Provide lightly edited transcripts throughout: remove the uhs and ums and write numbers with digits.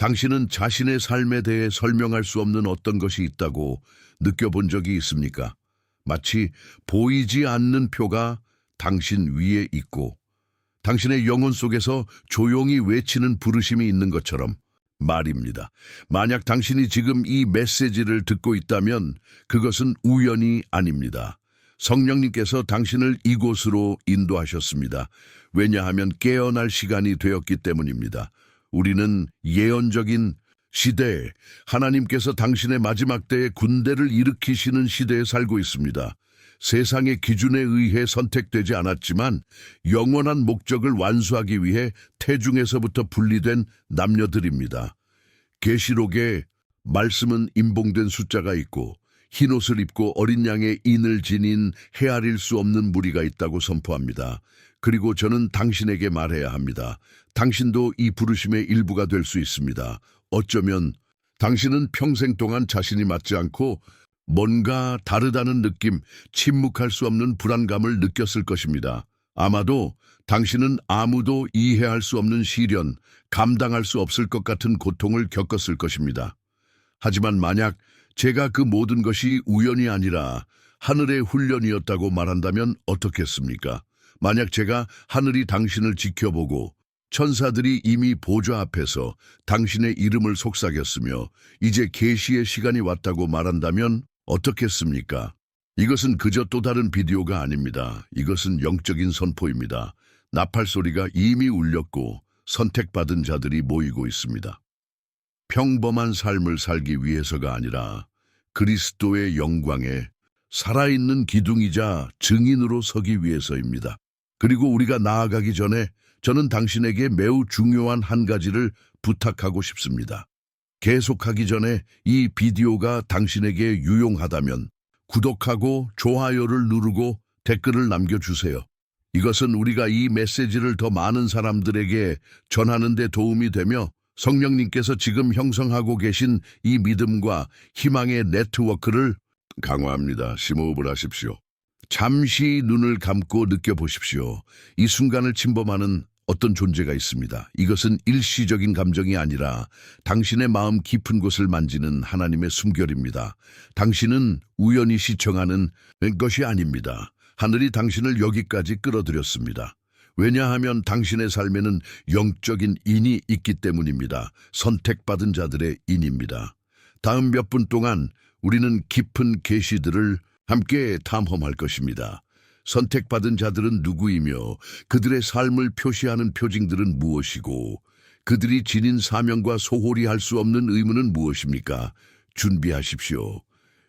당신은 자신의 삶에 대해 설명할 수 없는 어떤 것이 있다고 느껴본 적이 있습니까? 마치 보이지 않는 표가 당신 위에 있고 당신의 영혼 속에서 조용히 외치는 부르심이 있는 것처럼 말입니다. 만약 당신이 지금 이 메시지를 듣고 있다면 그것은 우연이 아닙니다. 성령님께서 당신을 이곳으로 인도하셨습니다. 왜냐하면 깨어날 시간이 되었기 때문입니다. 우리는 예언적인 시대에 하나님께서 당신의 마지막 때에 군대를 일으키시는 시대에 살고 있습니다. 세상의 기준에 의해 선택되지 않았지만 영원한 목적을 완수하기 위해 태중에서부터 분리된 남녀들입니다. 계시록에 말씀은 임봉된 숫자가 있고 흰옷을 입고 어린 양의 인을 지닌 헤아릴 수 없는 무리가 있다고 선포합니다. 그리고 저는 당신에게 말해야 합니다. 당신도 이 부르심의 일부가 될 수 있습니다. 어쩌면 당신은 평생 동안 자신이 맞지 않고 뭔가 다르다는 느낌, 침묵할 수 없는 불안감을 느꼈을 것입니다. 아마도 당신은 아무도 이해할 수 없는 시련, 감당할 수 없을 것 같은 고통을 겪었을 것입니다. 하지만 만약 제가 그 모든 것이 우연이 아니라 하늘의 훈련이었다고 말한다면 어떻겠습니까? 만약 제가 하늘이 당신을 지켜보고 천사들이 이미 보좌 앞에서 당신의 이름을 속삭였으며 이제 계시의 시간이 왔다고 말한다면 어떻겠습니까? 이것은 그저 또 다른 비디오가 아닙니다. 이것은 영적인 선포입니다. 나팔 소리가 이미 울렸고 선택받은 자들이 모이고 있습니다. 평범한 삶을 살기 위해서가 아니라 그리스도의 영광에 살아있는 기둥이자 증인으로 서기 위해서입니다. 그리고 우리가 나아가기 전에 저는 당신에게 매우 중요한 한 가지를 부탁하고 싶습니다. 계속하기 전에 이 비디오가 당신에게 유용하다면 구독하고 좋아요를 누르고 댓글을 남겨주세요. 이것은 우리가 이 메시지를 더 많은 사람들에게 전하는 데 도움이 되며 성령님께서 지금 형성하고 계신 이 믿음과 희망의 네트워크를 강화합니다. 심호흡을 하십시오. 잠시 눈을 감고 느껴보십시오. 이 순간을 침범하는 어떤 존재가 있습니다. 이것은 일시적인 감정이 아니라 당신의 마음 깊은 곳을 만지는 하나님의 숨결입니다. 당신은 우연히 시청하는 것이 아닙니다. 하늘이 당신을 여기까지 끌어들였습니다. 왜냐하면 당신의 삶에는 영적인 인이 있기 때문입니다. 선택받은 자들의 인입니다. 다음 몇 분 동안 우리는 깊은 계시들을 함께 탐험할 것입니다. 선택받은 자들은 누구이며 그들의 삶을 표시하는 표징들은 무엇이고 그들이 지닌 사명과 소홀히 할 수 없는 의무는 무엇입니까? 준비하십시오.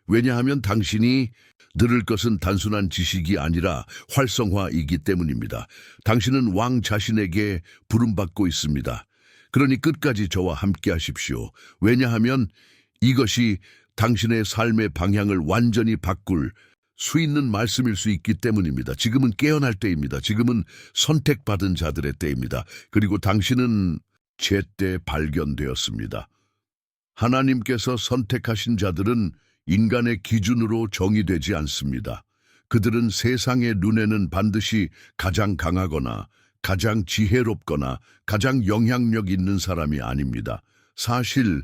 왜냐하면 당신이 들을 것은 단순한 지식이 아니라 활성화이기 때문입니다. 당신은 왕 자신에게 부름받고 있습니다. 그러니 끝까지 저와 함께 하십시오. 왜냐하면 이것이 당신의 삶의 방향을 완전히 바꿀 수 있는 말씀일 수 있기 때문입니다. 지금은 깨어날 때입니다. 지금은 선택받은 자들의 때입니다. 그리고 당신은 제때 발견되었습니다. 하나님께서 선택하신 자들은 인간의 기준으로 정의되지 않습니다. 그들은 세상의 눈에는 반드시 가장 강하거나 가장 지혜롭거나 가장 영향력 있는 사람이 아닙니다. 사실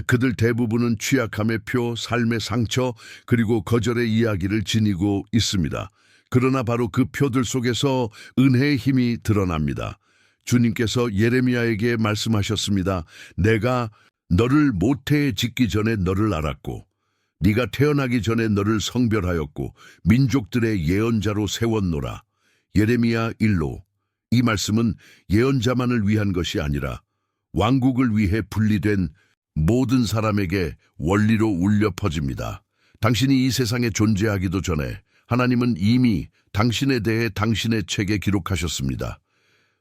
그들 대부분은 취약함의 표, 삶의 상처, 그리고 거절의 이야기를 지니고 있습니다. 그러나 바로 그 표들 속에서 은혜의 힘이 드러납니다. 주님께서 예레미야에게 말씀하셨습니다. 내가 너를 모태에 짓기 전에 너를 알았고 네가 태어나기 전에 너를 성별하였고 민족들의 예언자로 세웠노라. 예레미야 1로. 이 말씀은 예언자만을 위한 것이 아니라 왕국을 위해 분리된 모든 사람에게 원리로 울려 퍼집니다. 당신이 이 세상에 존재하기도 전에 하나님은 이미 당신에 대해 당신의 책에 기록하셨습니다.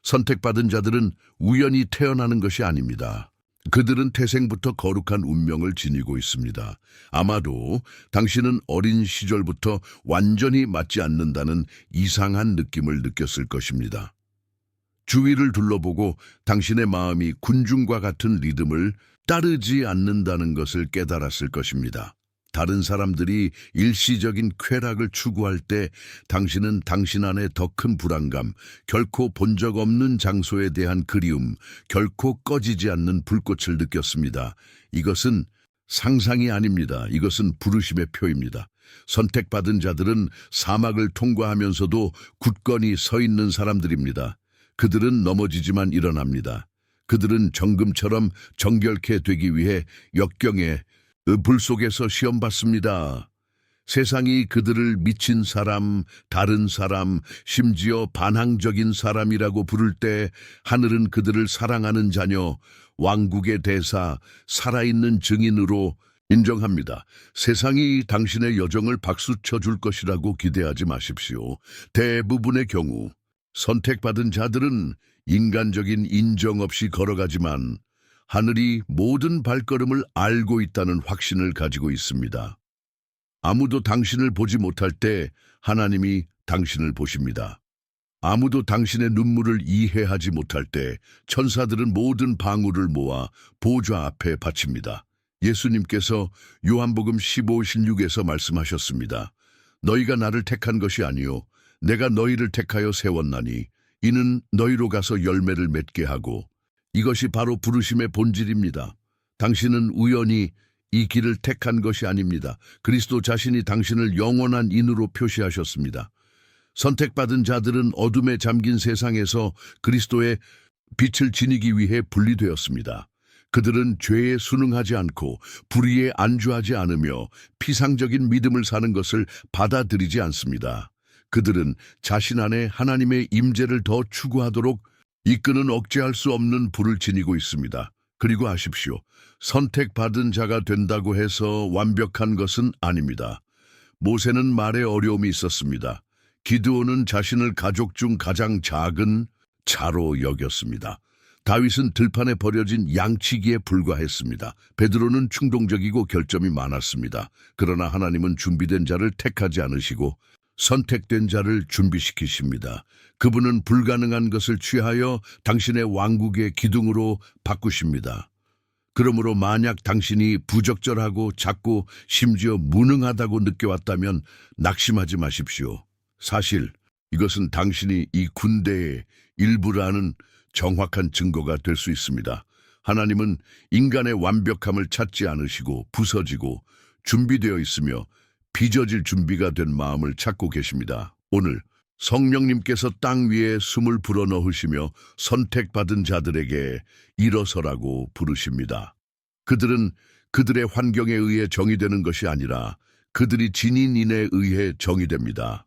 선택받은 자들은 우연히 태어나는 것이 아닙니다. 그들은 태생부터 거룩한 운명을 지니고 있습니다. 아마도 당신은 어린 시절부터 완전히 맞지 않는다는 이상한 느낌을 느꼈을 것입니다. 주위를 둘러보고 당신의 마음이 군중과 같은 리듬을 따르지 않는다는 것을 깨달았을 것입니다. 다른 사람들이 일시적인 쾌락을 추구할 때 당신은 당신 안에 더 큰 불안감, 결코 본 적 없는 장소에 대한 그리움, 결코 꺼지지 않는 불꽃을 느꼈습니다. 이것은 상상이 아닙니다. 이것은 부르심의 표입니다. 선택받은 자들은 사막을 통과하면서도 굳건히 서 있는 사람들입니다. 그들은 넘어지지만 일어납니다. 그들은 정금처럼 정결케 되기 위해 역경의 불 속에서 시험받습니다. 세상이 그들을 미친 사람, 다른 사람, 심지어 반항적인 사람이라고 부를 때 하늘은 그들을 사랑하는 자녀, 왕국의 대사, 살아있는 증인으로 인정합니다. 세상이 당신의 여정을 박수쳐 줄 것이라고 기대하지 마십시오. 대부분의 경우 선택받은 자들은 인간적인 인정 없이 걸어가지만 하늘이 모든 발걸음을 알고 있다는 확신을 가지고 있습니다. 아무도 당신을 보지 못할 때 하나님이 당신을 보십니다. 아무도 당신의 눈물을 이해하지 못할 때 천사들은 모든 방울을 모아 보좌 앞에 바칩니다. 예수님께서 요한복음 15:16에서 말씀하셨습니다. 너희가 나를 택한 것이 아니요 내가 너희를 택하여 세웠나니 이는 너희로 가서 열매를 맺게 하고 이것이 바로 부르심의 본질입니다. 당신은 우연히 이 길을 택한 것이 아닙니다. 그리스도 자신이 당신을 영원한 인으로 표시하셨습니다. 선택받은 자들은 어둠에 잠긴 세상에서 그리스도의 빛을 지니기 위해 분리되었습니다. 그들은 죄에 순응하지 않고 불의에 안주하지 않으며 피상적인 믿음을 사는 것을 받아들이지 않습니다. 그들은 자신 안에 하나님의 임재를 더 추구하도록 이끄는 억제할 수 없는 불을 지니고 있습니다. 그리고 아십시오. 선택받은 자가 된다고 해서 완벽한 것은 아닙니다. 모세는 말에 어려움이 있었습니다. 기드온은 자신을 가족 중 가장 작은 자로 여겼습니다. 다윗은 들판에 버려진 양치기에 불과했습니다. 베드로는 충동적이고 결점이 많았습니다. 그러나 하나님은 준비된 자를 택하지 않으시고 선택된 자를 준비시키십니다. 그분은 불가능한 것을 취하여 당신의 왕국의 기둥으로 바꾸십니다. 그러므로 만약 당신이 부적절하고 작고 심지어 무능하다고 느껴왔다면 낙심하지 마십시오. 사실 이것은 당신이 이 군대의 일부라는 정확한 증거가 될 수 있습니다. 하나님은 인간의 완벽함을 찾지 않으시고 부서지고 준비되어 있으며 빚어질 준비가 된 마음을 찾고 계십니다. 오늘 성령님께서 땅 위에 숨을 불어넣으시며 선택받은 자들에게 일어서라고 부르십니다. 그들은 그들의 환경에 의해 정의되는 것이 아니라 그들이 지닌 인에 의해 정의됩니다.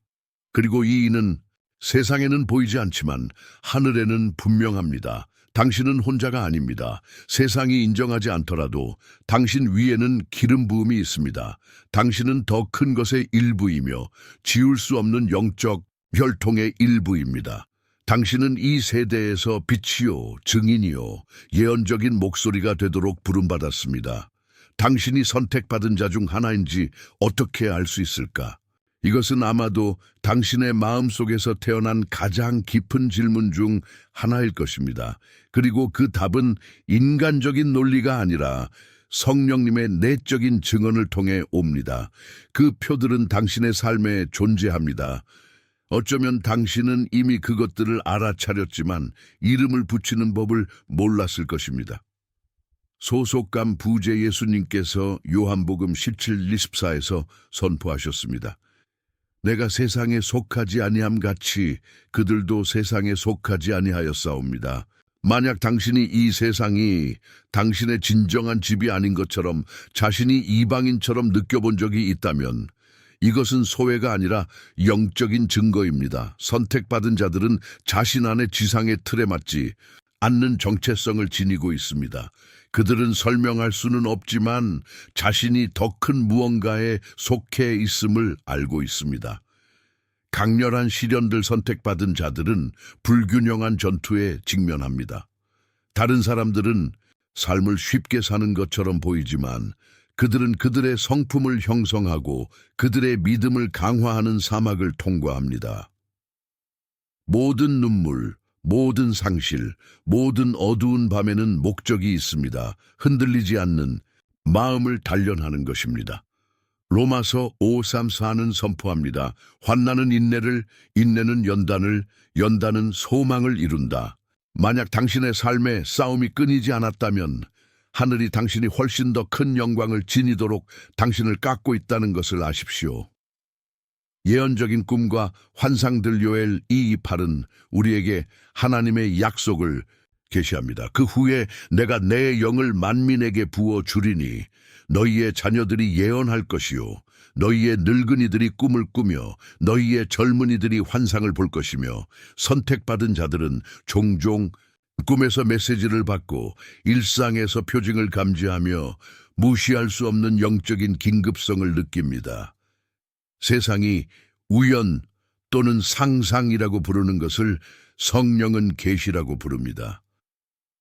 그리고 이 인은 세상에는 보이지 않지만 하늘에는 분명합니다. 당신은 혼자가 아닙니다. 세상이 인정하지 않더라도 당신 위에는 기름 부음이 있습니다. 당신은 더 큰 것의 일부이며 지울 수 없는 영적 혈통의 일부입니다. 당신은 이 세대에서 빛이요, 증인이요, 예언적인 목소리가 되도록 부름받았습니다. 당신이 선택받은 자 중 하나인지 어떻게 알 수 있을까? 이것은 아마도 당신의 마음속에서 태어난 가장 깊은 질문 중 하나일 것입니다. 그리고 그 답은 인간적인 논리가 아니라 성령님의 내적인 증언을 통해 옵니다. 그 표들은 당신의 삶에 존재합니다. 어쩌면 당신은 이미 그것들을 알아차렸지만 이름을 붙이는 법을 몰랐을 것입니다. 소속감 부제 예수님께서 요한복음 17:24에서 선포하셨습니다. 내가 세상에 속하지 아니함 같이 그들도 세상에 속하지 아니하였사옵니다. 만약 당신이 이 세상이 당신의 진정한 집이 아닌 것처럼 자신이 이방인처럼 느껴본 적이 있다면 이것은 소외가 아니라 영적인 증거입니다. 선택받은 자들은 자신 안의 지상의 틀에 맞지 않는 정체성을 지니고 있습니다. 그들은 설명할 수는 없지만 자신이 더 큰 무언가에 속해 있음을 알고 있습니다. 강렬한 시련들 선택받은 자들은 불균형한 전투에 직면합니다. 다른 사람들은 삶을 쉽게 사는 것처럼 보이지만 그들은 그들의 성품을 형성하고 그들의 믿음을 강화하는 사막을 통과합니다. 모든 눈물, 모든 상실, 모든 어두운 밤에는 목적이 있습니다. 흔들리지 않는 마음을 단련하는 것입니다. 로마서 5:3-4는 선포합니다. 환난은 인내를, 인내는 연단을, 연단은 소망을 이룬다. 만약 당신의 삶에 싸움이 끊이지 않았다면 하늘이 당신이 훨씬 더 큰 영광을 지니도록 당신을 깎고 있다는 것을 아십시오. 예언적인 꿈과 환상들 요엘 2:28은 우리에게 하나님의 약속을 계시합니다. 그 후에 내가 내 영을 만민에게 부어 주리니 너희의 자녀들이 예언할 것이요 너희의 늙은이들이 꿈을 꾸며 너희의 젊은이들이 환상을 볼 것이며 선택받은 자들은 종종 꿈에서 메시지를 받고 일상에서 표징을 감지하며 무시할 수 없는 영적인 긴급성을 느낍니다. 세상이 우연 또는 상상이라고 부르는 것을 성령은 계시라고 부릅니다.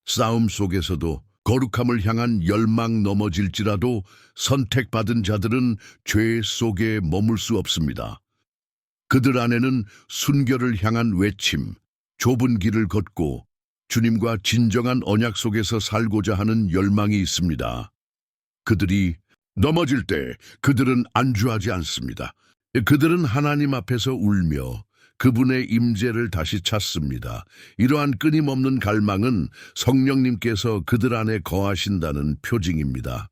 싸움 속에서도 거룩함을 향한 열망 넘어질지라도 선택받은 자들은 죄 속에 머물 수 없습니다. 그들 안에는 순결을 향한 외침, 좁은 길을 걷고 주님과 진정한 언약 속에서 살고자 하는 열망이 있습니다. 그들이 넘어질 때 그들은 안주하지 않습니다. 그들은 하나님 앞에서 울며 그분의 임재를 다시 찾습니다. 이러한 끊임없는 갈망은 성령님께서 그들 안에 거하신다는 표징입니다.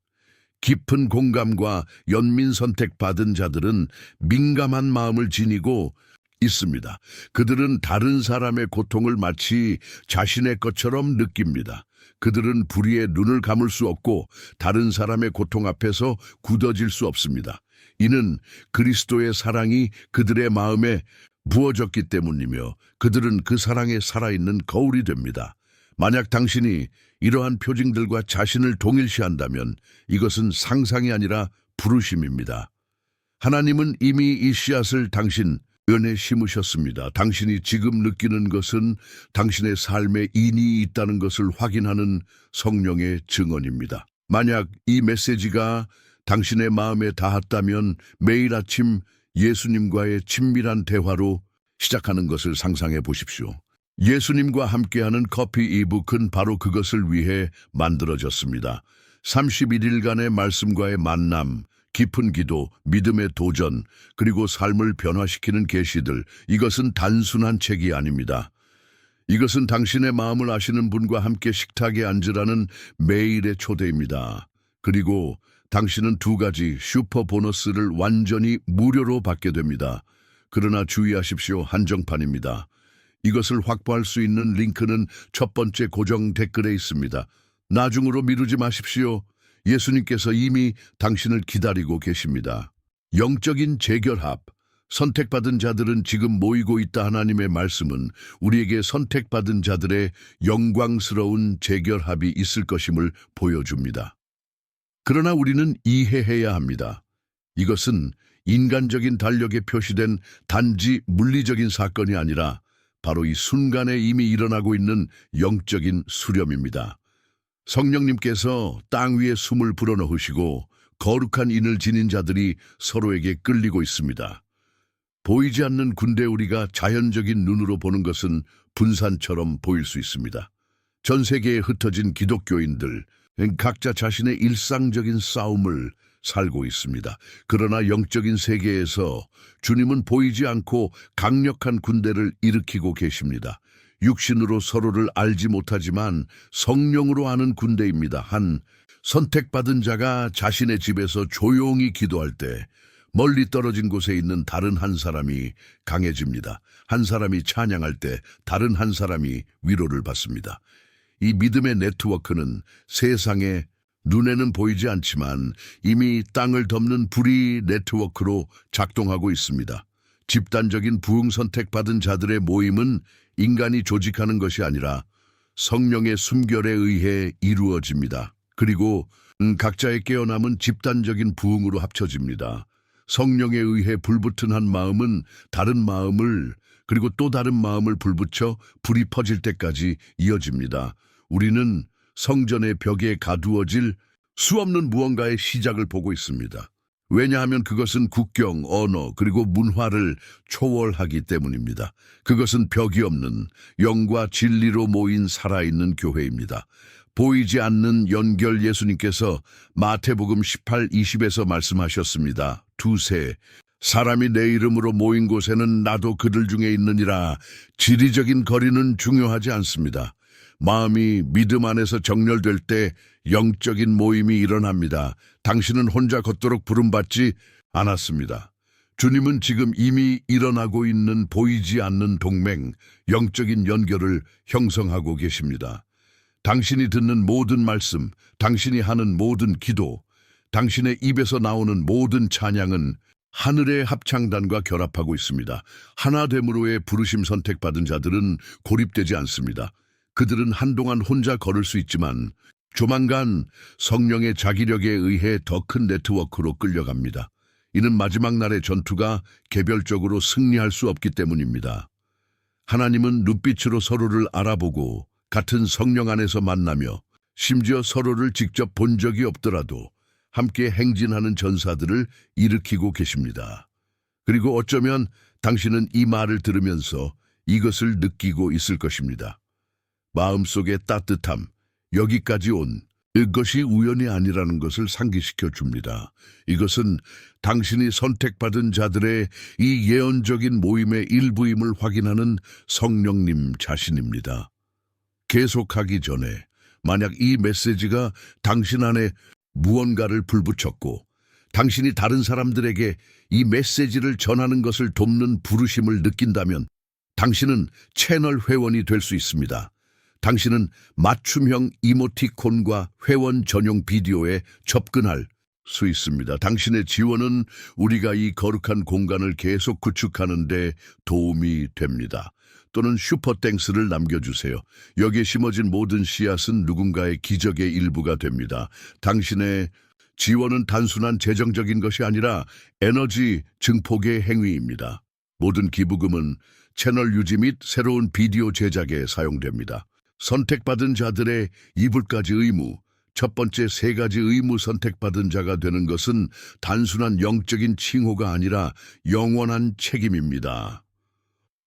깊은 공감과 연민 선택받은 자들은 민감한 마음을 지니고 있습니다. 그들은 다른 사람의 고통을 마치 자신의 것처럼 느낍니다. 그들은 불의에 눈을 감을 수 없고 다른 사람의 고통 앞에서 굳어질 수 없습니다. 이는 그리스도의 사랑이 그들의 마음에 부어졌기 때문이며 그들은 그 사랑에 살아있는 거울이 됩니다. 만약 당신이 이러한 표징들과 자신을 동일시한다면 이것은 상상이 아니라 부르심입니다. 하나님은 이미 이 씨앗을 당신 은에 심으셨습니다. 당신이 지금 느끼는 것은 당신의 삶에 인이 있다는 것을 확인하는 성령의 증언입니다. 만약 이 메시지가 당신의 마음에 닿았다면 매일 아침 예수님과의 친밀한 대화로 시작하는 것을 상상해 보십시오. 예수님과 함께하는 커피 이북은 바로 그것을 위해 만들어졌습니다. 31일간의 말씀과의 만남, 깊은 기도, 믿음의 도전, 그리고 삶을 변화시키는 계시들, 이것은 단순한 책이 아닙니다. 이것은 당신의 마음을 아시는 분과 함께 식탁에 앉으라는 매일의 초대입니다. 그리고 당신은 2가지 슈퍼 보너스를 완전히 무료로 받게 됩니다. 그러나 주의하십시오. 한정판입니다. 이것을 확보할 수 있는 링크는 첫 번째 고정 댓글에 있습니다. 나중으로 미루지 마십시오. 예수님께서 이미 당신을 기다리고 계십니다. 영적인 재결합, 선택받은 자들은 지금 모이고 있다. 하나님의 말씀은 우리에게 선택받은 자들의 영광스러운 재결합이 있을 것임을 보여줍니다. 그러나 우리는 이해해야 합니다. 이것은 인간적인 달력에 표시된 단지 물리적인 사건이 아니라 바로 이 순간에 이미 일어나고 있는 영적인 수렴입니다. 성령님께서 땅 위에 숨을 불어넣으시고 거룩한 인을 지닌 자들이 서로에게 끌리고 있습니다. 보이지 않는 군대 우리가 자연적인 눈으로 보는 것은 분산처럼 보일 수 있습니다. 전 세계에 흩어진 기독교인들, 각자 자신의 일상적인 싸움을 살고 있습니다. 그러나 영적인 세계에서 주님은 보이지 않고 강력한 군대를 일으키고 계십니다. 육신으로 서로를 알지 못하지만 성령으로 아는 군대입니다. 한 선택받은 자가 자신의 집에서 조용히 기도할 때 멀리 떨어진 곳에 있는 다른 한 사람이 강해집니다. 한 사람이 찬양할 때 다른 한 사람이 위로를 받습니다. 이 믿음의 네트워크는 세상에 눈에는 보이지 않지만 이미 땅을 덮는 불의 네트워크로 작동하고 있습니다. 집단적인 부흥 선택받은 자들의 모임은 인간이 조직하는 것이 아니라 성령의 숨결에 의해 이루어집니다. 그리고 각자의 깨어남은 집단적인 부흥으로 합쳐집니다. 성령에 의해 불붙은 한 마음은 다른 마음을 그리고 또 다른 마음을 불붙여 불이 퍼질 때까지 이어집니다. 우리는 성전의 벽에 가두어질 수없는 무언가의 시작을 보고 있습니다. 왜냐하면 그것은 국경, 언어, 그리고 문화를 초월하기 때문입니다. 그것은 벽이 없는 영과 진리로 모인 살아있는 교회입니다. 보이지 않는 연결 예수님께서 마태복음 18, 20에서 말씀하셨습니다. 두세 사람이 내 이름으로 모인 곳에는 나도 그들 중에 있느니라. 지리적인 거리는 중요하지 않습니다. 마음이 믿음 안에서 정렬될 때 영적인 모임이 일어납니다. 당신은 혼자 걷도록 부름받지 않았습니다. 주님은 지금 이미 일어나고 있는 보이지 않는 동맹, 영적인 연결을 형성하고 계십니다. 당신이 듣는 모든 말씀, 당신이 하는 모든 기도, 당신의 입에서 나오는 모든 찬양은 하늘의 합창단과 결합하고 있습니다. 하나됨으로의 부르심 선택받은 자들은 고립되지 않습니다. 그들은 한동안 혼자 걸을 수 있지만 조만간 성령의 자기력에 의해 더 큰 네트워크로 끌려갑니다. 이는 마지막 날의 전투가 개별적으로 승리할 수 없기 때문입니다. 하나님은 눈빛으로 서로를 알아보고 같은 성령 안에서 만나며 심지어 서로를 직접 본 적이 없더라도 함께 행진하는 전사들을 일으키고 계십니다. 그리고 어쩌면 당신은 이 말을 들으면서 이것을 느끼고 있을 것입니다. 마음속의 따뜻함, 여기까지 온 이것이 우연이 아니라는 것을 상기시켜 줍니다. 이것은 당신이 선택받은 자들의 이 예언적인 모임의 일부임을 확인하는 성령님 자신입니다. 계속하기 전에 만약 이 메시지가 당신 안에 무언가를 불붙였고 당신이 다른 사람들에게 이 메시지를 전하는 것을 돕는 부르심을 느낀다면 당신은 채널 회원이 될 수 있습니다. 당신은 맞춤형 이모티콘과 회원 전용 비디오에 접근할 수 있습니다. 당신의 지원은 우리가 이 거룩한 공간을 계속 구축하는 데 도움이 됩니다. 또는 슈퍼땡스를 남겨주세요. 여기에 심어진 모든 씨앗은 누군가의 기적의 일부가 됩니다. 당신의 지원은 단순한 재정적인 것이 아니라 에너지 증폭의 행위입니다. 모든 기부금은 채널 유지 및 새로운 비디오 제작에 사용됩니다. 선택받은 자들의 이불까지 의무, 첫 번째 세 가지 의무 선택받은 자가 되는 것은 단순한 영적인 칭호가 아니라 영원한 책임입니다.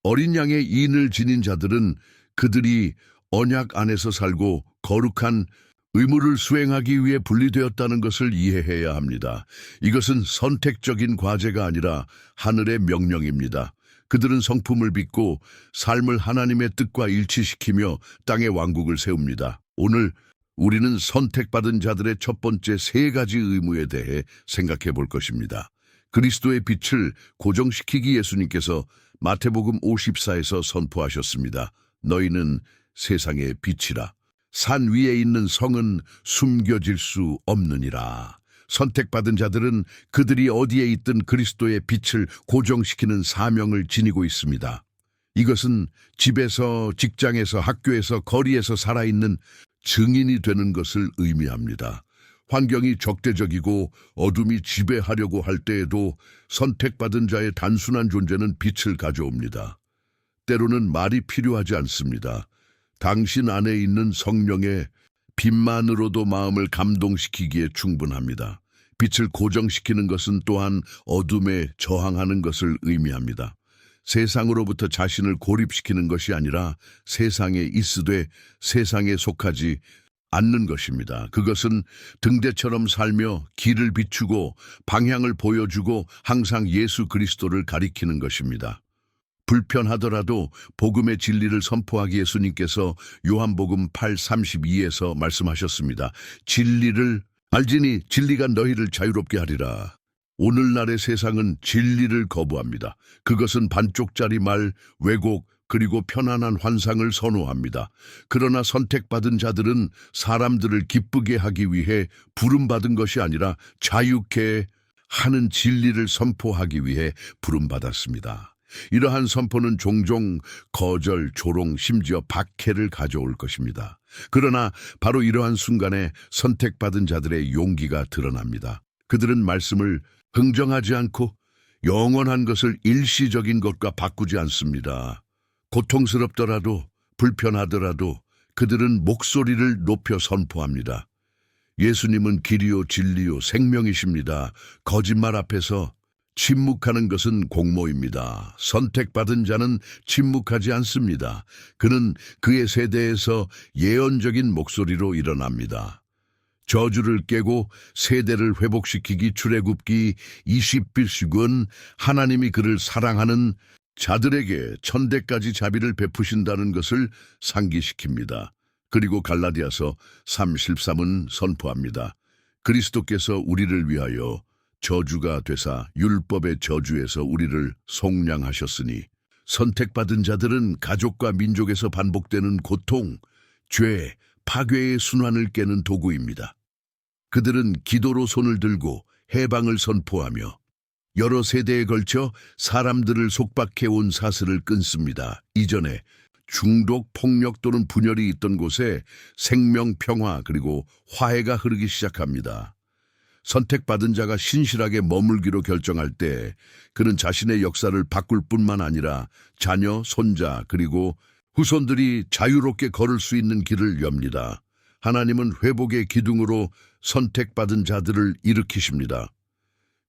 어린 양의 인을 지닌 자들은 그들이 언약 안에서 살고 거룩한 의무를 수행하기 위해 분리되었다는 것을 이해해야 합니다. 이것은 선택적인 과제가 아니라 하늘의 명령입니다. 그들은 성품을 빚고 삶을 하나님의 뜻과 일치시키며 땅의 왕국을 세웁니다. 오늘 우리는 선택받은 자들의 첫 번째 세 가지 의무에 대해 생각해 볼 것입니다. 그리스도의 빛을 고정시키기 예수님께서 마태복음 54에서 선포하셨습니다. 너희는 세상의 빛이라. 산 위에 있는 성은 숨겨질 수 없느니라. 선택받은 자들은 그들이 어디에 있든 그리스도의 빛을 고정시키는 사명을 지니고 있습니다. 이것은 집에서, 직장에서, 학교에서, 거리에서 살아있는 증인이 되는 것을 의미합니다. 환경이 적대적이고 어둠이 지배하려고 할 때에도 선택받은 자의 단순한 존재는 빛을 가져옵니다. 때로는 말이 필요하지 않습니다. 당신 안에 있는 성령의 빛만으로도 마음을 감동시키기에 충분합니다. 빛을 고정시키는 것은 또한 어둠에 저항하는 것을 의미합니다. 세상으로부터 자신을 고립시키는 것이 아니라 세상에 있으되 세상에 속하지 않는 것입니다. 그것은 등대처럼 살며 길을 비추고 방향을 보여주고 항상 예수 그리스도를 가리키는 것입니다. 불편하더라도 복음의 진리를 선포하기 예수님께서 요한복음 8:32에서 말씀하셨습니다. 진리를 알지니 진리가 너희를 자유롭게 하리라. 오늘날의 세상은 진리를 거부합니다. 그것은 반쪽짜리 말, 왜곡, 그리고 편안한 환상을 선호합니다. 그러나 선택받은 자들은 사람들을 기쁘게 하기 위해 부름받은 것이 아니라 자유케 하는 진리를 선포하기 위해 부름받았습니다. 이러한 선포는 종종 거절, 조롱, 심지어 박해를 가져올 것입니다. 그러나 바로 이러한 순간에 선택받은 자들의 용기가 드러납니다. 그들은 말씀을 흥정하지 않고 영원한 것을 일시적인 것과 바꾸지 않습니다. 고통스럽더라도 불편하더라도 그들은 목소리를 높여 선포합니다. 예수님은 길이요 진리요 생명이십니다. 거짓말 앞에서 침묵하는 것은 공모입니다. 선택받은 자는 침묵하지 않습니다. 그는 그의 세대에서 예언적인 목소리로 일어납니다. 저주를 깨고 세대를 회복시키기 출애굽기 20필씩은 하나님이 그를 사랑하는 자들에게 천대까지 자비를 베푸신다는 것을 상기시킵니다. 그리고 갈라디아서 3:13은 선포합니다. 그리스도께서 우리를 위하여 저주가 되사 율법의 저주에서 우리를 속량하셨으니 선택받은 자들은 가족과 민족에서 반복되는 고통, 죄, 파괴의 순환을 깨는 도구입니다. 그들은 기도로 손을 들고 해방을 선포하며 여러 세대에 걸쳐 사람들을 속박해온 사슬을 끊습니다. 이전에 중독, 폭력 또는 분열이 있던 곳에 생명, 평화 그리고 화해가 흐르기 시작합니다. 선택받은 자가 신실하게 머물기로 결정할 때 그는 자신의 역사를 바꿀 뿐만 아니라 자녀, 손자 그리고 후손들이 자유롭게 걸을 수 있는 길을 엽니다. 하나님은 회복의 기둥으로 선택받은 자들을 일으키십니다.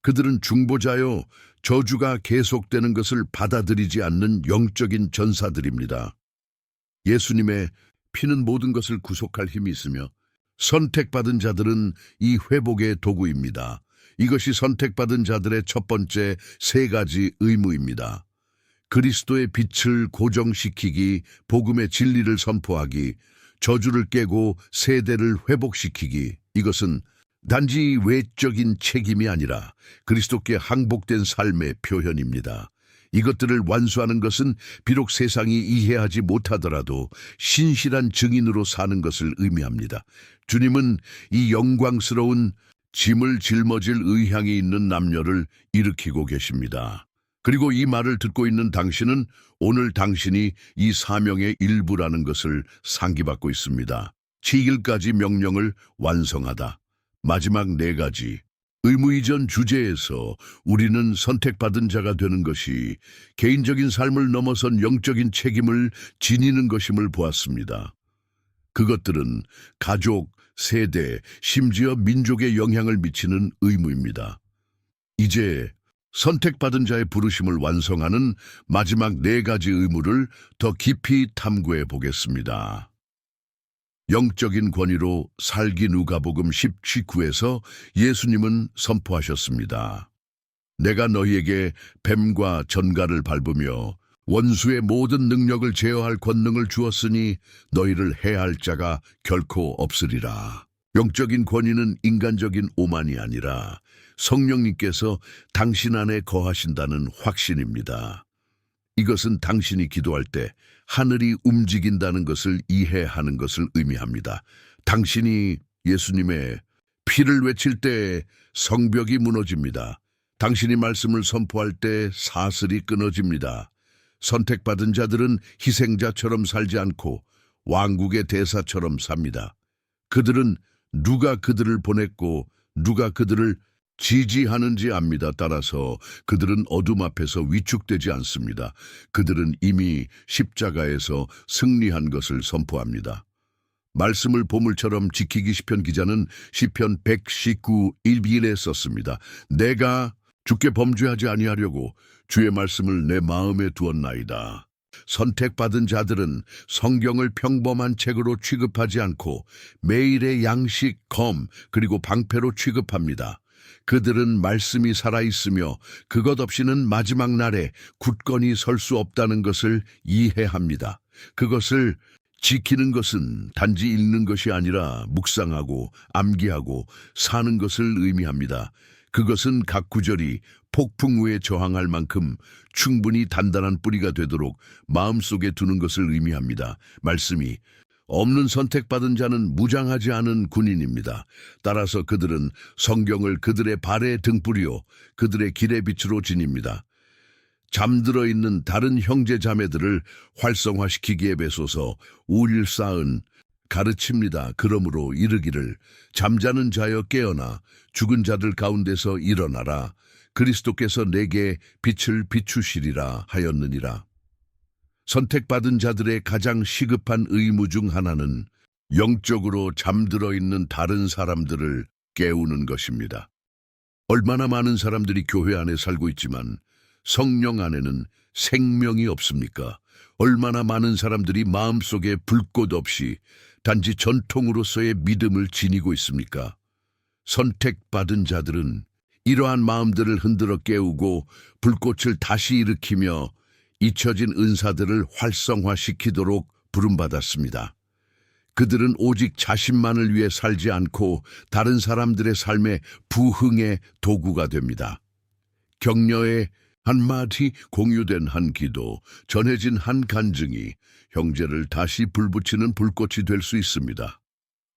그들은 중보자요, 저주가 계속되는 것을 받아들이지 않는 영적인 전사들입니다. 예수님의 피는 모든 것을 구속할 힘이 있으며 선택받은 자들은 이 회복의 도구입니다. 이것이 선택받은 자들의 첫 번째 세 가지 의무입니다. 그리스도의 빛을 고정시키기, 복음의 진리를 선포하기, 저주를 깨고 세대를 회복시키기. 이것은 단지 외적인 책임이 아니라 그리스도께 항복된 삶의 표현입니다. 이것들을 완수하는 것은 비록 세상이 이해하지 못하더라도 신실한 증인으로 사는 것을 의미합니다. 주님은 이 영광스러운 짐을 짊어질 의향이 있는 남녀를 일으키고 계십니다. 그리고 이 말을 듣고 있는 당신은 오늘 당신이 이 사명의 일부라는 것을 상기받고 있습니다. 7일까지 명령을 완성하다. 마지막 4가지. 의무 이전 주제에서 우리는 선택받은 자가 되는 것이 개인적인 삶을 넘어선 영적인 책임을 지니는 것임을 보았습니다. 그것들은 가족, 세대, 심지어 민족에 영향을 미치는 의무입니다. 이제 선택받은 자의 부르심을 완성하는 마지막 4가지 의무를 더 깊이 탐구해 보겠습니다. 영적인 권위로 살기. 누가복음 10:9에서 예수님은 선포하셨습니다. 내가 너희에게 뱀과 전갈을 밟으며 원수의 모든 능력을 제어할 권능을 주었으니 너희를 해할 자가 결코 없으리라. 영적인 권위는 인간적인 오만이 아니라 성령님께서 당신 안에 거하신다는 확신입니다. 이것은 당신이 기도할 때 하늘이 움직인다는 것을 이해하는 것을 의미합니다. 당신이 예수님의 피를 외칠 때 성벽이 무너집니다. 당신이 말씀을 선포할 때 사슬이 끊어집니다. 선택받은 자들은 희생자처럼 살지 않고 왕국의 대사처럼 삽니다. 그들은 누가 그들을 보냈고 누가 그들을 지지하는지 압니다. 따라서 그들은 어둠 앞에서 위축되지 않습니다. 그들은 이미 십자가에서 승리한 것을 선포합니다. 말씀을 보물처럼 지키기. 시편 기자는 시편 119:1에 썼습니다. 내가 주께 범죄하지 아니하려고 주의 말씀을 내 마음에 두었나이다. 선택받은 자들은 성경을 평범한 책으로 취급하지 않고 매일의 양식, 검, 그리고 방패로 취급합니다. 그들은 말씀이 살아있으며 그것 없이는 마지막 날에 굳건히 설 수 없다는 것을 이해합니다. 그것을 지키는 것은 단지 읽는 것이 아니라 묵상하고 암기하고 사는 것을 의미합니다. 그것은 각 구절이 폭풍 우에 저항할 만큼 충분히 단단한 뿌리가 되도록 마음속에 두는 것을 의미합니다. 말씀이 없는 선택받은 자는 무장하지 않은 군인입니다. 따라서 그들은 성경을 그들의 발의 등불이요 그들의 길의 빛으로 지닙니다. 잠들어 있는 다른 형제 자매들을 활성화시키기에 배소서 우릴 쌓은 가르칩니다. 그러므로 이르기를 잠자는 자여 깨어나 죽은 자들 가운데서 일어나라. 그리스도께서 내게 빛을 비추시리라 하였느니라. 선택받은 자들의 가장 시급한 의무 중 하나는 영적으로 잠들어 있는 다른 사람들을 깨우는 것입니다. 얼마나 많은 사람들이 교회 안에 살고 있지만 성령 안에는 생명이 없습니까? 얼마나 많은 사람들이 마음속에 불꽃 없이 단지 전통으로서의 믿음을 지니고 있습니까? 선택받은 자들은 이러한 마음들을 흔들어 깨우고 불꽃을 다시 일으키며 잊혀진 은사들을 활성화시키도록 부름받았습니다. 그들은 오직 자신만을 위해 살지 않고 다른 사람들의 삶의 부흥의 도구가 됩니다. 격려의 한마디, 공유된 한 기도, 전해진 한 간증이 형제를 다시 불붙이는 불꽃이 될 수 있습니다.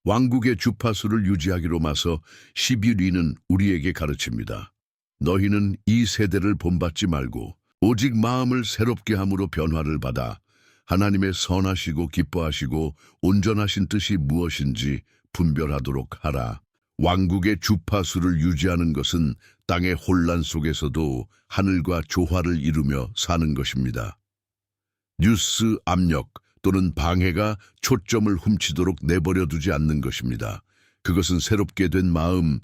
왕국의 주파수를 유지하기로 마서 11위는 우리에게 가르칩니다. 너희는 이 세대를 본받지 말고 오직 마음을 새롭게 함으로 변화를 받아 하나님의 선하시고 기뻐하시고 온전하신 뜻이 무엇인지 분별하도록 하라. 왕국의 주파수를 유지하는 것은 땅의 혼란 속에서도 하늘과 조화를 이루며 사는 것입니다. 뉴스 압력 또는 방해가 초점을 훔치도록 내버려 두지 않는 것입니다. 그것은 새롭게 된 마음,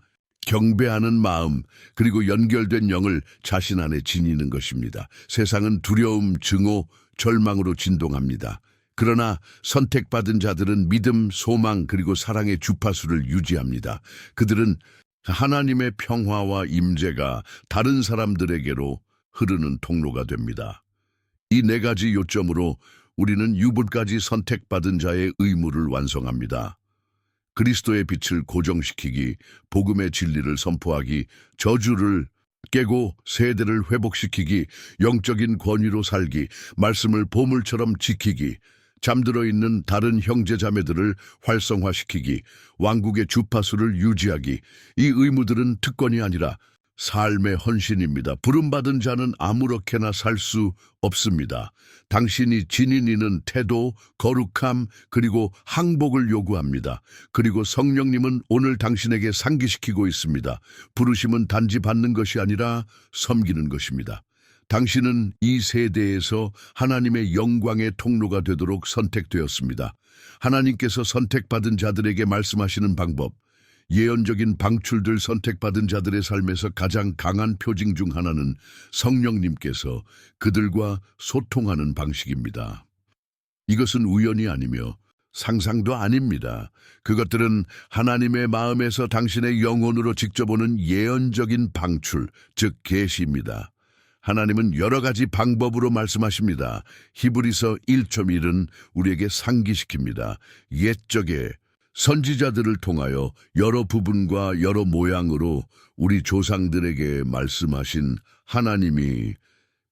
경배하는 마음, 그리고 연결된 영을 자신 안에 지니는 것입니다. 세상은 두려움, 증오, 절망으로 진동합니다. 그러나 선택받은 자들은 믿음, 소망, 그리고 사랑의 주파수를 유지합니다. 그들은 하나님의 평화와 임재가 다른 사람들에게로 흐르는 통로가 됩니다. 이 네 가지 요점으로 우리는 유불까지 선택받은 자의 의무를 완성합니다. 그리스도의 빛을 고정시키기, 복음의 진리를 선포하기, 저주를 깨고 세대를 회복시키기, 영적인 권위로 살기, 말씀을 보물처럼 지키기, 잠들어 있는 다른 형제자매들을 활성화시키기, 왕국의 주파수를 유지하기, 이 의무들은 특권이 아니라 삶의 헌신입니다. 부름받은 자는 아무렇게나 살 수 없습니다. 당신이 지니는 태도, 거룩함, 그리고 항복을 요구합니다. 그리고 성령님은 오늘 당신에게 상기시키고 있습니다. 부르심은 단지 받는 것이 아니라 섬기는 것입니다. 당신은 이 세대에서 하나님의 영광의 통로가 되도록 선택되었습니다. 하나님께서 선택받은 자들에게 말씀하시는 방법, 예언적인 방출들 선택받은 자들의 삶에서 가장 강한 표징 중 하나는 성령님께서 그들과 소통하는 방식입니다. 이것은 우연이 아니며 상상도 아닙니다. 그것들은 하나님의 마음에서 당신의 영혼으로 직접 오는 예언적인 방출, 즉 계시입니다. 하나님은 여러 가지 방법으로 말씀하십니다. 히브리서 1.1은 우리에게 상기시킵니다. 옛적에 선지자들을 통하여 여러 부분과 여러 모양으로 우리 조상들에게 말씀하신 하나님이,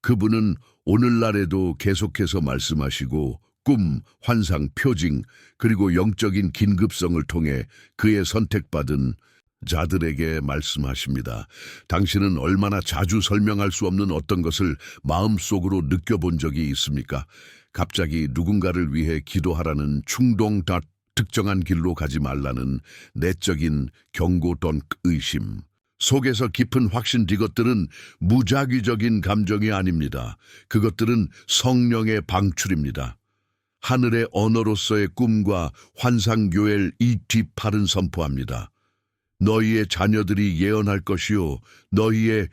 그분은 오늘날에도 계속해서 말씀하시고 꿈, 환상, 표징, 그리고 영적인 긴급성을 통해 그의 선택받은 자들에게 말씀하십니다. 당신은 얼마나 자주 설명할 수 없는 어떤 것을 마음속으로 느껴본 적이 있습니까? 갑자기 누군가를 위해 기도하라는 충동, 특정한 길로 가지 말라는 내적인 경고 또는 의심, 속에서 깊은 확신, 이것들은 무작위적인 감정이 아닙니다. 그것들은 성령의 방출입니다. 하늘의 언어로서의 꿈과 환상교회를 이 뒷팔은 선포합니다. 너희의 자녀들이 예언할 것이요, 너희의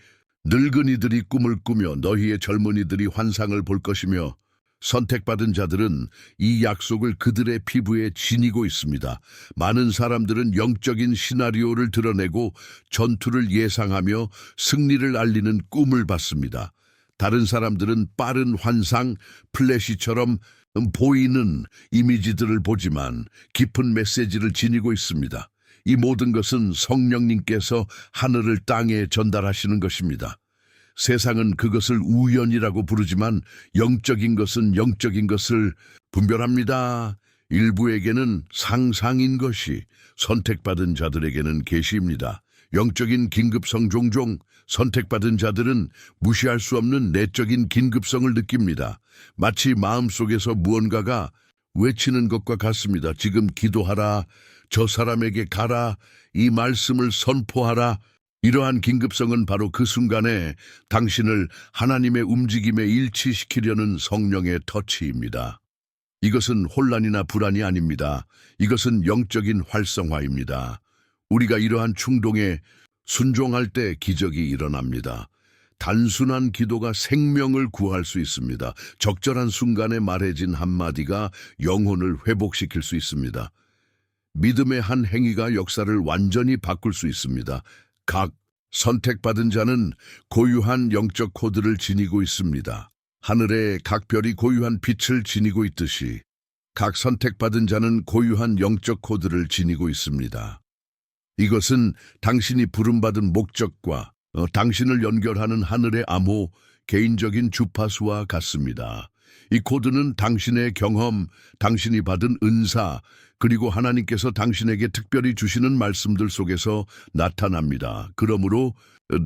늙은이들이 꿈을 꾸며 너희의 젊은이들이 환상을 볼 것이며, 선택받은 자들은 이 약속을 그들의 피부에 지니고 있습니다. 많은 사람들은 영적인 시나리오를 드러내고 전투를 예상하며 승리를 알리는 꿈을 봤습니다. 다른 사람들은 빠른 환상, 플래시처럼 보이는 이미지들을 보지만 깊은 메시지를 지니고 있습니다. 이 모든 것은 성령님께서 하늘을 땅에 전달하시는 것입니다. 세상은 그것을 우연이라고 부르지만 영적인 것은 영적인 것을 분별합니다. 일부에게는 상상인 것이, 선택받은 자들에게는 계시입니다. 영적인 긴급성, 종종 선택받은 자들은 무시할 수 없는 내적인 긴급성을 느낍니다. 마치 마음속에서 무언가가 외치는 것과 같습니다. 지금 기도하라, 저 사람에게 가라, 이 말씀을 선포하라. 이러한 긴급성은 바로 그 순간에 당신을 하나님의 움직임에 일치시키려는 성령의 터치입니다. 이것은 혼란이나 불안이 아닙니다. 이것은 영적인 활성화입니다. 우리가 이러한 충동에 순종할 때 기적이 일어납니다. 단순한 기도가 생명을 구할 수 있습니다. 적절한 순간에 말해진 한마디가 영혼을 회복시킬 수 있습니다. 믿음의 한 행위가 역사를 완전히 바꿀 수 있습니다. 각 선택받은 자는 고유한 영적 코드를 지니고 있습니다. 하늘에 각 별이 고유한 빛을 지니고 있듯이 각 선택받은 자는 고유한 영적 코드를 지니고 있습니다. 이것은 당신이 부름받은 목적과 당신을 연결하는 하늘의 암호, 개인적인 주파수와 같습니다. 이 코드는 당신의 경험, 당신이 받은 은사, 그리고 하나님께서 당신에게 특별히 주시는 말씀들 속에서 나타납니다. 그러므로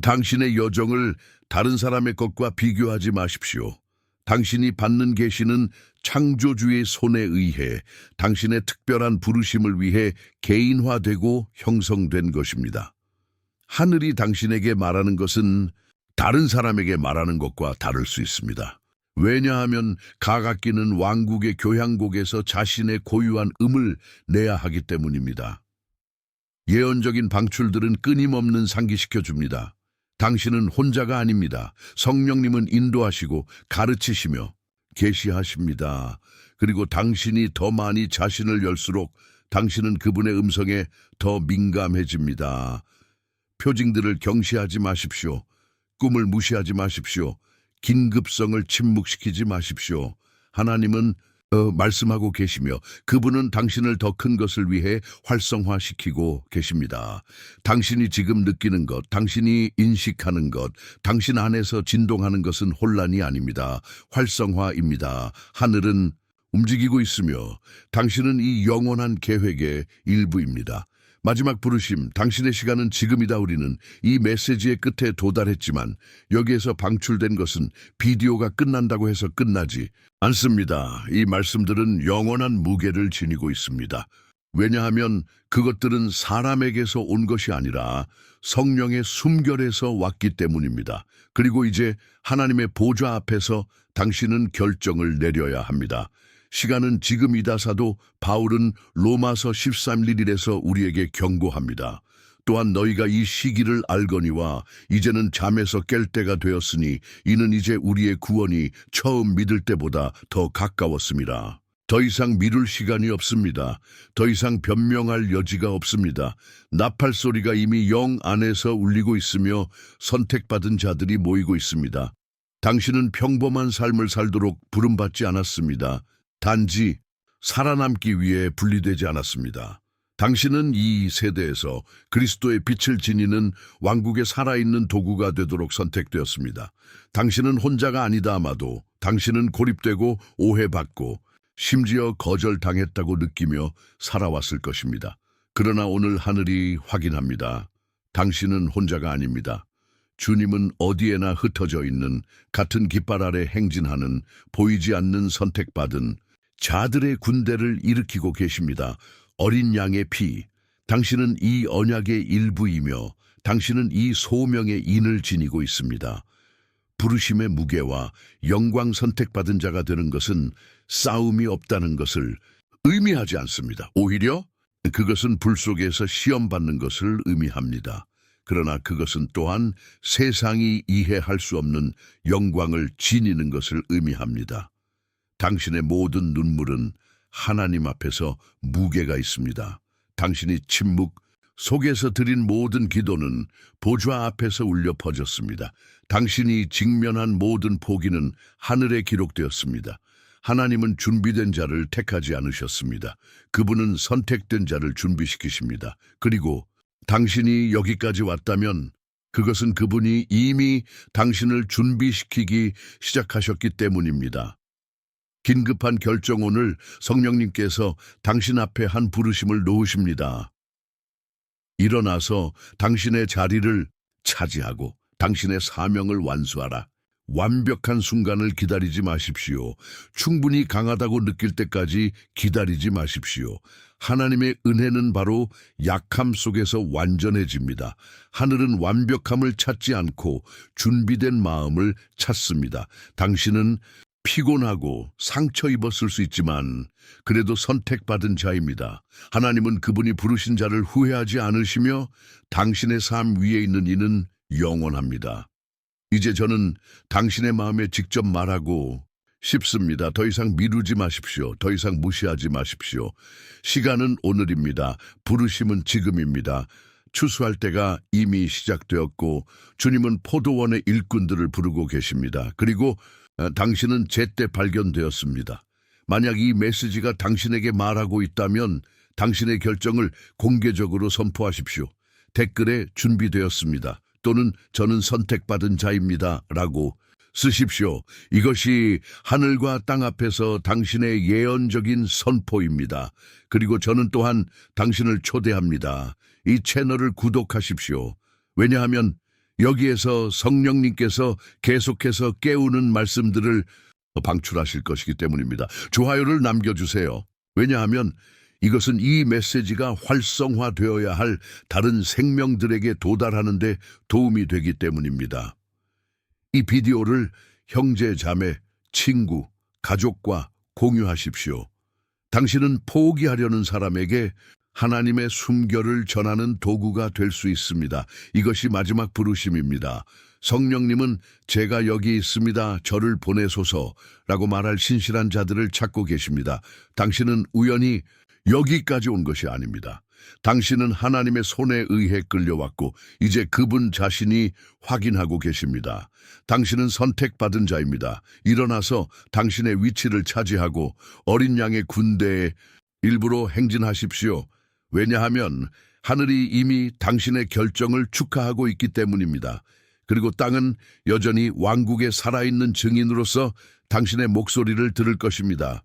당신의 여정을 다른 사람의 것과 비교하지 마십시오. 당신이 받는 계시는 창조주의 손에 의해 당신의 특별한 부르심을 위해 개인화되고 형성된 것입니다. 하늘이 당신에게 말하는 것은 다른 사람에게 말하는 것과 다를 수 있습니다. 왜냐하면 각 악기는 왕국의 교향곡에서 자신의 고유한 음을 내야 하기 때문입니다. 예언적인 방출들은 끊임없는 상기시켜줍니다. 당신은 혼자가 아닙니다. 성령님은 인도하시고 가르치시며 계시하십니다. 그리고 당신이 더 많이 자신을 열수록 당신은 그분의 음성에 더 민감해집니다. 표징들을 경시하지 마십시오. 꿈을 무시하지 마십시오. 긴급성을 침묵시키지 마십시오. 하나님은 말씀하고 계시며 그분은 당신을 더 큰 것을 위해 활성화시키고 계십니다. 당신이 지금 느끼는 것, 당신이 인식하는 것, 당신 안에서 진동하는 것은 혼란이 아닙니다. 활성화입니다. 하늘은 움직이고 있으며 당신은 이 영원한 계획의 일부입니다. 마지막 부르심, 당신의 시간은 지금이다. 우리는 이 메시지의 끝에 도달했지만 여기에서 방출된 것은 비디오가 끝난다고 해서 끝나지 않습니다. 이 말씀들은 영원한 무게를 지니고 있습니다. 왜냐하면 그것들은 사람에게서 온 것이 아니라 성령의 숨결에서 왔기 때문입니다. 그리고 이제 하나님의 보좌 앞에서 당신은 결정을 내려야 합니다. 시간은 지금이다. 사도 바울은 로마서 13:1에서 우리에게 경고합니다. 또한 너희가 이 시기를 알거니와 이제는 잠에서 깰 때가 되었으니 이는 이제 우리의 구원이 처음 믿을 때보다 더 가까웠습니다. 더 이상 미룰 시간이 없습니다. 더 이상 변명할 여지가 없습니다. 나팔 소리가 이미 영 안에서 울리고 있으며 선택받은 자들이 모이고 있습니다. 당신은 평범한 삶을 살도록 부름받지 않았습니다. 단지 살아남기 위해 분리되지 않았습니다. 당신은 이 세대에서 그리스도의 빛을 지니는 왕국에 살아있는 도구가 되도록 선택되었습니다. 당신은 혼자가 아니다. 아마도 당신은 고립되고 오해받고 심지어 거절당했다고 느끼며 살아왔을 것입니다. 그러나 오늘 하늘이 확인합니다. 당신은 혼자가 아닙니다. 주님은 어디에나 흩어져 있는 같은 깃발 아래 행진하는 보이지 않는 선택받은 자들의 군대를 일으키고 계십니다. 어린 양의 피, 당신은 이 언약의 일부이며 당신은 이 소명의 인을 지니고 있습니다. 부르심의 무게와 영광 선택받은 자가 되는 것은 싸움이 없다는 것을 의미하지 않습니다. 오히려 그것은 불 속에서 시험받는 것을 의미합니다. 그러나 그것은 또한 세상이 이해할 수 없는 영광을 지니는 것을 의미합니다. 당신의 모든 눈물은 하나님 앞에서 무게가 있습니다. 당신이 침묵 속에서 드린 모든 기도는 보좌 앞에서 울려 퍼졌습니다. 당신이 직면한 모든 포기는 하늘에 기록되었습니다. 하나님은 준비된 자를 택하지 않으셨습니다. 그분은 선택된 자를 준비시키십니다. 그리고 당신이 여기까지 왔다면 그것은 그분이 이미 당신을 준비시키기 시작하셨기 때문입니다. 긴급한 결정, 오늘 성령님께서 당신 앞에 한 부르심을 놓으십니다. 일어나서 당신의 자리를 차지하고 당신의 사명을 완수하라. 완벽한 순간을 기다리지 마십시오. 충분히 강하다고 느낄 때까지 기다리지 마십시오. 하나님의 은혜는 바로 약함 속에서 완전해집니다. 하늘은 완벽함을 찾지 않고 준비된 마음을 찾습니다. 당신은 피곤하고 상처 입었을 수 있지만 그래도 선택받은 자입니다. 하나님은 그분이 부르신 자를 후회하지 않으시며 당신의 삶 위에 있는 이는 영원합니다. 이제 저는 당신의 마음에 직접 말하고 싶습니다. 더 이상 미루지 마십시오. 더 이상 무시하지 마십시오. 시간은 오늘입니다. 부르심은 지금입니다. 추수할 때가 이미 시작되었고 주님은 포도원의 일꾼들을 부르고 계십니다. 그리고 당신은 제때 발견되었습니다. 만약 이 메시지가 당신에게 말하고 있다면 당신의 결정을 공개적으로 선포하십시오. 댓글에 준비되었습니다. 또는 저는 선택받은 자입니다. 라고 쓰십시오. 이것이 하늘과 땅 앞에서 당신의 예언적인 선포입니다. 그리고 저는 또한 당신을 초대합니다. 이 채널을 구독하십시오. 왜냐하면 여기에서 성령님께서 계속해서 깨우는 말씀들을 방출하실 것이기 때문입니다. 좋아요를 남겨주세요. 왜냐하면 이것은 이 메시지가 활성화되어야 할 다른 생명들에게 도달하는 데 도움이 되기 때문입니다. 이 비디오를 형제, 자매, 친구, 가족과 공유하십시오. 당신은 포기하려는 사람에게 하나님의 숨결을 전하는 도구가 될 수 있습니다. 이것이 마지막 부르심입니다. 성령님은 제가 여기 있습니다. 저를 보내소서라고 말할 신실한 자들을 찾고 계십니다. 당신은 우연히 여기까지 온 것이 아닙니다. 당신은 하나님의 손에 의해 끌려왔고 이제 그분 자신이 확인하고 계십니다. 당신은 선택받은 자입니다. 일어나서 당신의 위치를 차지하고 어린 양의 군대에 일부러 행진하십시오. 왜냐하면 하늘이 이미 당신의 결정을 축하하고 있기 때문입니다. 그리고 땅은 여전히 왕국에 살아있는 증인으로서 당신의 목소리를 들을 것입니다.